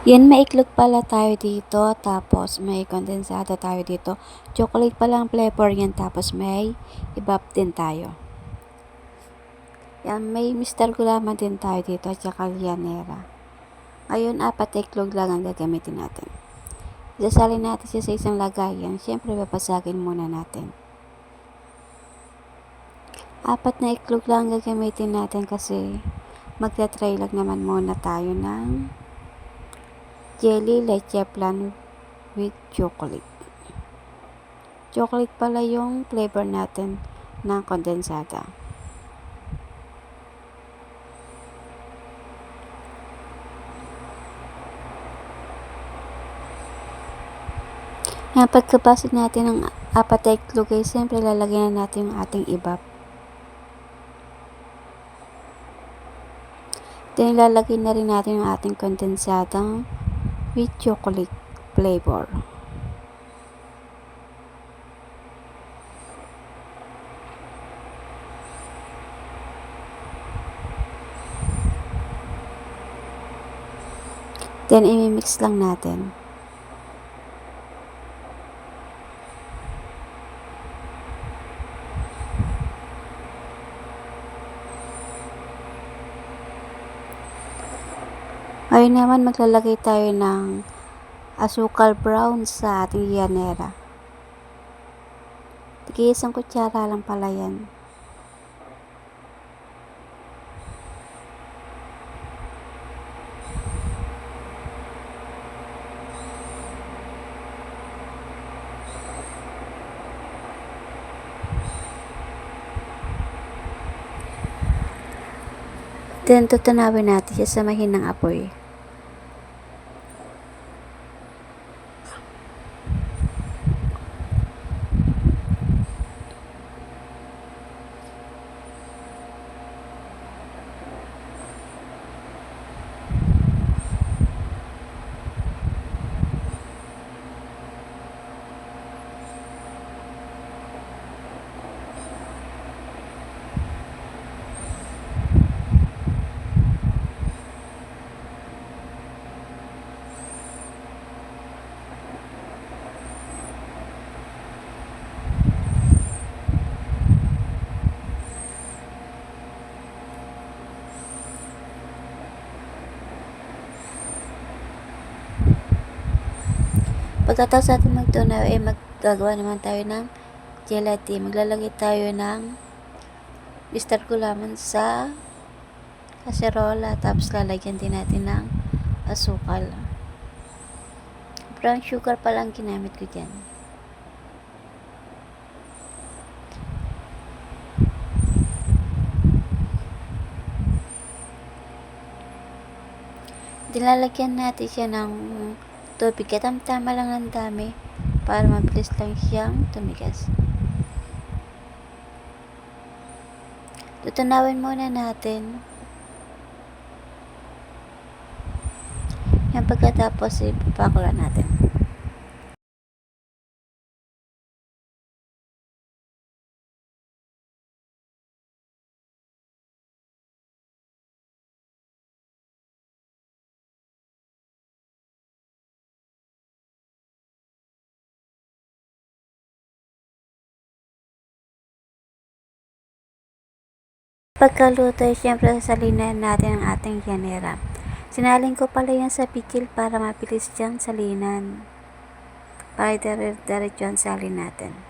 Yan, maiklog pala tayo dito, tapos may kondensado tayo dito. Chocolate pala ang flavor yan, tapos may ibap din tayo. Yan, may Mr. Gulaman din tayo dito, at saka Llanera. Ngayon, 4 na iklog lang ang gagamitin natin. Isasalin natin siya sa isang lagayan. Siyempre, babasagin muna natin. 4 na iklog lang ang gagamitin natin kasi magta-try lang naman muna tayo ng jelly leche flan with chocolate. Chocolate pala yung flavor natin ng kondensada. Ngayon, pagkabasag natin ng 4 na iklog ay siyempre lalagyan na natin yung ating ibap. Then, ilalagay na rin natin yung ating kondensadang with chocolate flavor. Then, imimix lang natin. Ngayon naman, maglalagay tayo ng asukal brown sa ating Llanera. Tig-isang kutsara lang pala yan. Then, tutunawin natin siya sa mahinang apoy. Pagkatapos natin magtunaw, maggagawa naman tayo ng gelatin. Maglalagay tayo ng Mr. Gulaman sa kaserola, tapos lalagyan din natin ng asukal. Brown sugar pa lang ginamit ko dyan. Dilalagyan natin siya ng tubig. Katamtama lang ng dami para mabilis lang siyang tumigas. Tutunawin muna natin. Yan, pagkatapos ipapakulan natin. Pagkaluto ay siyempre sasalinan natin ang ating Llanera. Sinalin ko pala yan sa pichil para mabilis diyang salinan. Para dire-diretso ang salin natin.